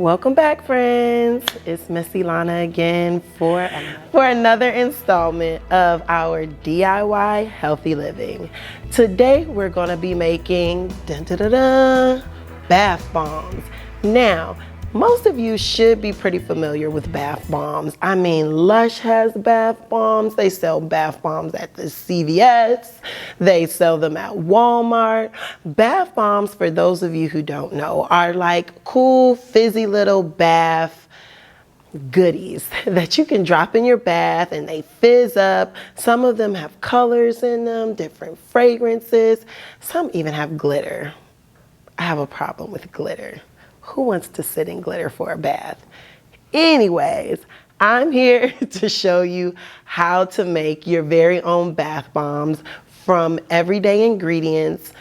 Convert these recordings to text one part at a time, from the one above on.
Welcome back, friends. It's Miss Ilana again for another installment of our DIY Healthy Living. Today, we're going to be making bath bombs. Now, most of you should be pretty familiar with bath bombs. I mean, Lush has bath bombs. They sell bath bombs at the CVS. They sell them at Walmart. Bath bombs, for those of you who don't know, are like cool, fizzy little bath goodies that you can drop in your bath and they fizz up. Some of them have colors in them, different fragrances. Some even have glitter. I have a problem with glitter. Who wants to sit in glitter for a bath? Anyways, I'm here to show you how to make your very own bath bombs from everyday ingredients,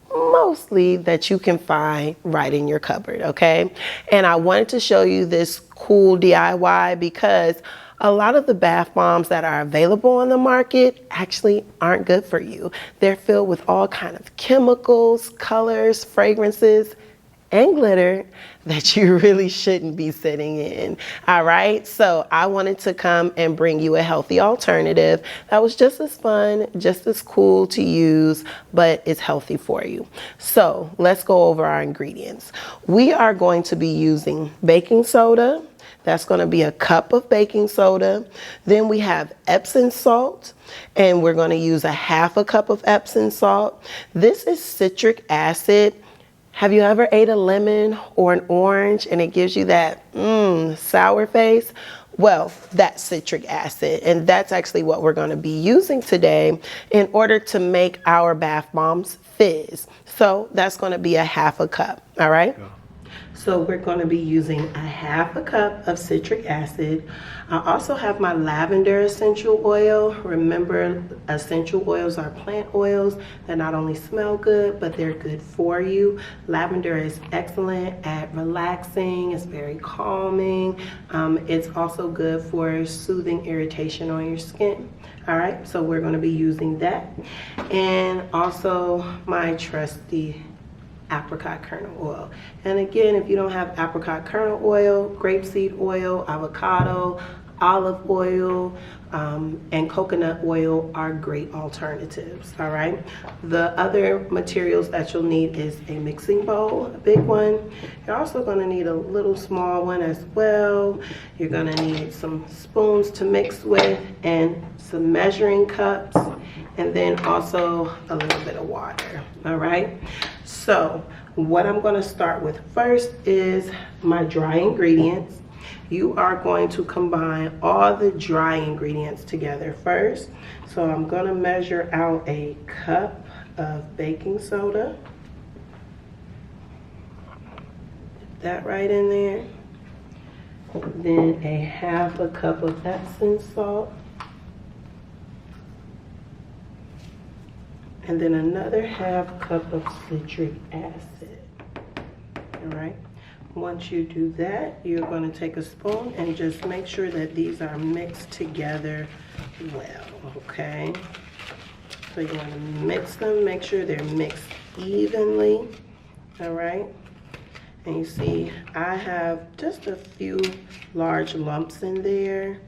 mostly that you can find right in your cupboard, okay? And I wanted to show you this cool DIY because a lot of the bath bombs that are available on the market actually aren't good for you. They're filled with all kinds of chemicals, colors, fragrances, and glitter that you really shouldn't be sitting in. All right, so I wanted to come and bring you a healthy alternative that was just as fun, just as cool to use, but it's healthy for you. So let's go over our ingredients. We are going to be using baking soda. That's going to be a cup of baking soda. Then we have Epsom salt, and we're going to use a half a cup of Epsom salt. This is citric acid. Have you ever ate a lemon or an orange and it gives you that sour face? Well, that's citric acid, and that's actually what we're going to be using today in order to make our bath bombs fizz. So that's going to be a half a cup, all right? Yeah. So we're going to be using a half a cup of citric acid. I also have my lavender essential oil. Remember, essential oils are plant oils that not only smell good, but they're good for you. Lavender is excellent at relaxing. It's very calming. It's also good for soothing irritation on your skin. All right, so we're going to be using that. And also my trusty apricot kernel oil. And again, if you don't have apricot kernel oil, grapeseed oil, avocado, olive oil, and coconut oil are great alternatives, all right? The other materials that you'll need is a mixing bowl, a big one. You're also gonna need a little small one as well. You're gonna need some spoons to mix with and some measuring cups, and then also a little bit of water, all right? So what I'm going to start with first is my dry ingredients. You are going to combine all the dry ingredients together first. So I'm going to measure out a cup of baking soda. Put that right in there. Then a half a cup of Epsom salt. And then another half cup of citric acid. All right. Once you do that, you're going to take a spoon and just make sure that these are mixed together well, okay? So you want to mix them, make sure they're mixed evenly, all right? And you see, I have just a few large lumps in there.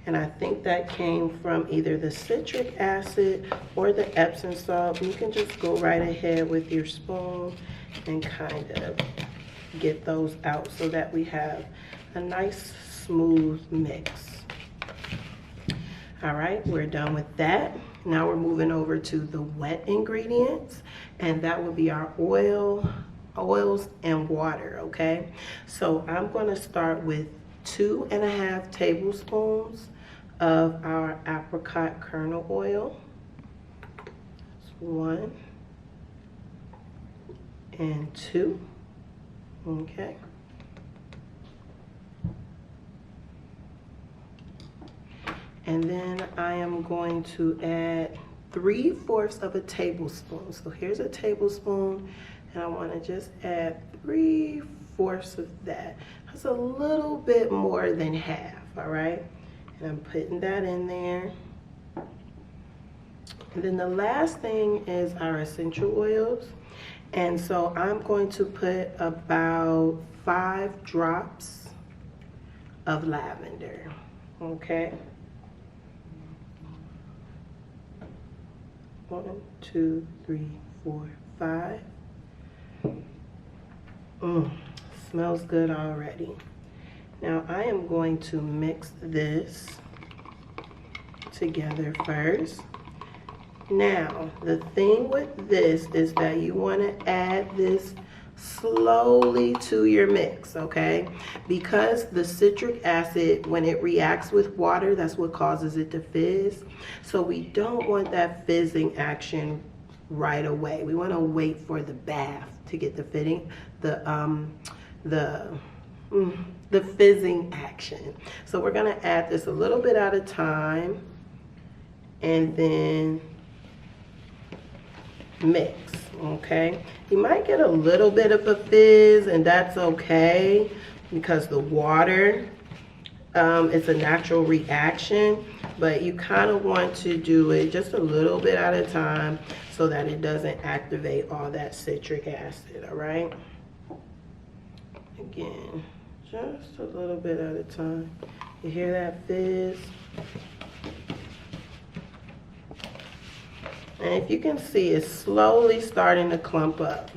And I think that came from either the citric acid or the Epsom salt. You can just go right ahead with your spoon and kind of get those out so that we have a nice smooth mix. All right, we're done with that. Now we're moving over to the wet ingredients, and that would be our oils and water, okay? So I'm gonna start with 2.5 tablespoons of our apricot kernel oil. That's 1 and 2, okay. And then I am going to add 3/4 of a tablespoon. So here's a tablespoon, and I want to just add 3/4 of that. That's a little bit more than half, all right? And I'm putting that in there. And then the last thing is our essential oils. And so I'm going to put about 5 drops of lavender, okay? 1, 2, 3, 4, 5. Smells good already. Now I am going to mix this together first. Now, the thing with this is that you want to add this slowly to your mix, okay? Because the citric acid, when it reacts with water, that's what causes it to fizz. So we don't want that fizzing action right away. We want to wait for the bath to get the fizzing action. So we're going to add this a little bit at a time and then mix, okay? You might get a little bit of a fizz, and that's okay because the water, it's a natural reaction, but you kind of want to do it just a little bit at a time so that it doesn't activate all that citric acid, all right? Again, just a little bit at a time. You hear that fizz? And if you can see, it's slowly starting to clump up.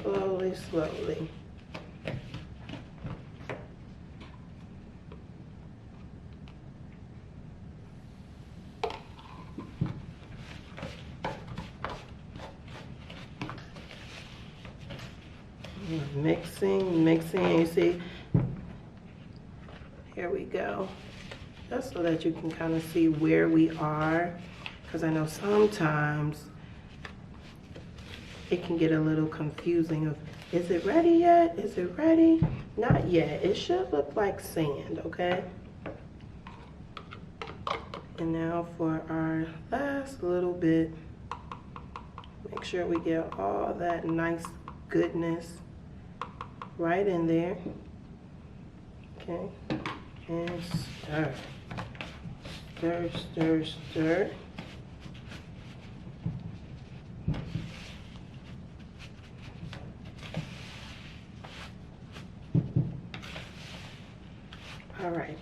Slowly, slowly. Mixing, mixing, you see, here we go. Just so that you can kind of see where we are. Because I know sometimes it can get a little confusing of, is it ready yet? Is it ready? Not yet. It should look like sand, okay? And now for our last little bit, make sure we get all that nice goodness right in there. Okay, and stir. Stir, stir, stir. All right,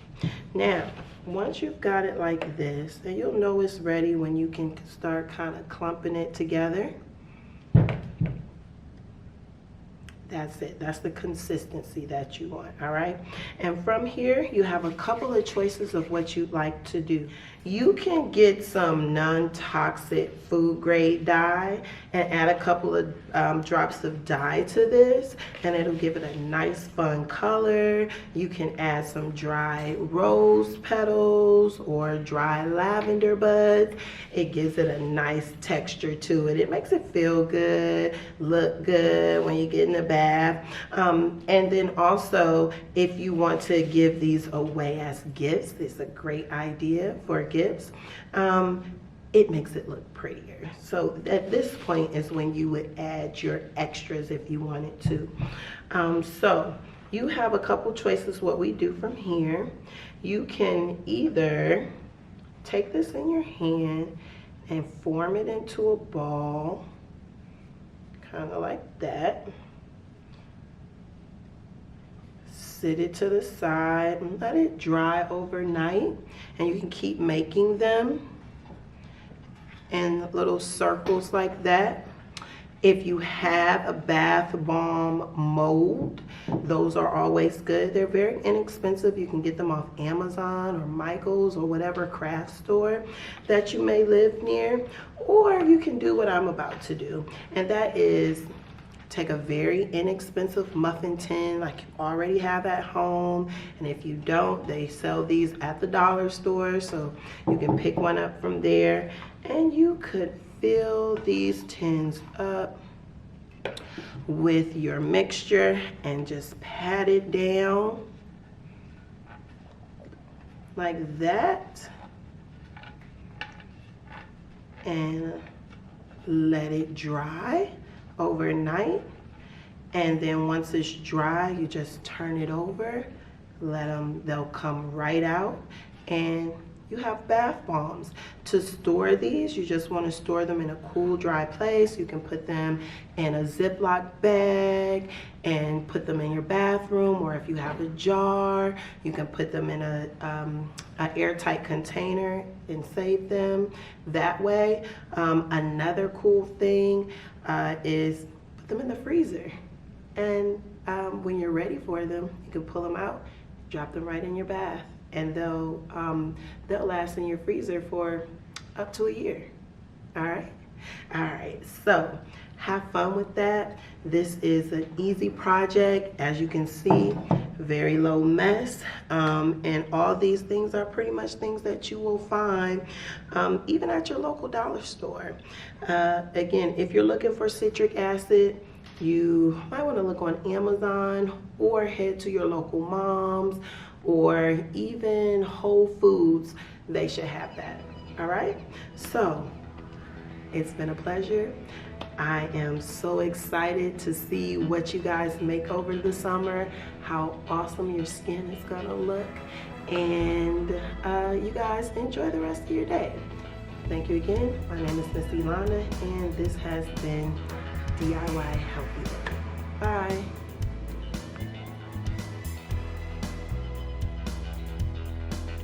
now once you've got it like this, then you'll know it's ready when you can start kind of clumping it together. That's it. That's the consistency that you want, all right? And from here, you have a couple of choices of what you'd like to do. You can get some non-toxic food grade dye and add a couple of drops of dye to this, and it'll give it a nice fun color. You can add some dry rose petals or dry lavender buds. It gives it a nice texture to it. It makes it feel good, look good when you get in the bath. And then also, if you want to give these away as gifts, it's a great idea for gifts. It makes it look prettier. So at this point is when you would add your extras if you wanted to. So you have a couple choices what we do from here. You can either take this in your hand and form it into a ball, kind of like that. Sit it to the side and let it dry overnight, and you can keep making them in little circles like that. If you have a bath bomb mold, those are always good. They're very inexpensive. You can get them off Amazon or Michael's or whatever craft store that you may live near, or you can do what I'm about to do, and that is take a very inexpensive muffin tin like you already have at home, and if you don't, they sell these at the dollar store, so you can pick one up from there, and you could fill these tins up with your mixture and just pat it down like that and let it dry overnight. And then once it's dry, you just turn it over, they'll come right out, and you have bath bombs. To store these, you just want to store them in a cool, dry place. You can put them in a Ziploc bag and put them in your bathroom, or if you have a jar, you can put them in a airtight container and save them that way. Another cool thing is put them in the freezer, and when you're ready for them, you can pull them out, drop them right in your bath, and they'll last in your freezer for up to a year. All right, so have fun with that. This is an easy project, as you can see, very low mess, and all these things are pretty much things that you will find even at your local dollar store. Again, if you're looking for citric acid, you might want to look on Amazon or head to your local Moms or even Whole Foods. They should have that. All right, so it's been a pleasure. I am so excited to see what you guys make over the summer, how awesome your skin is gonna look, and you guys enjoy the rest of your day. Thank you again. My name is Miss Ilana, and this has been DIY Healthy Living. Bye.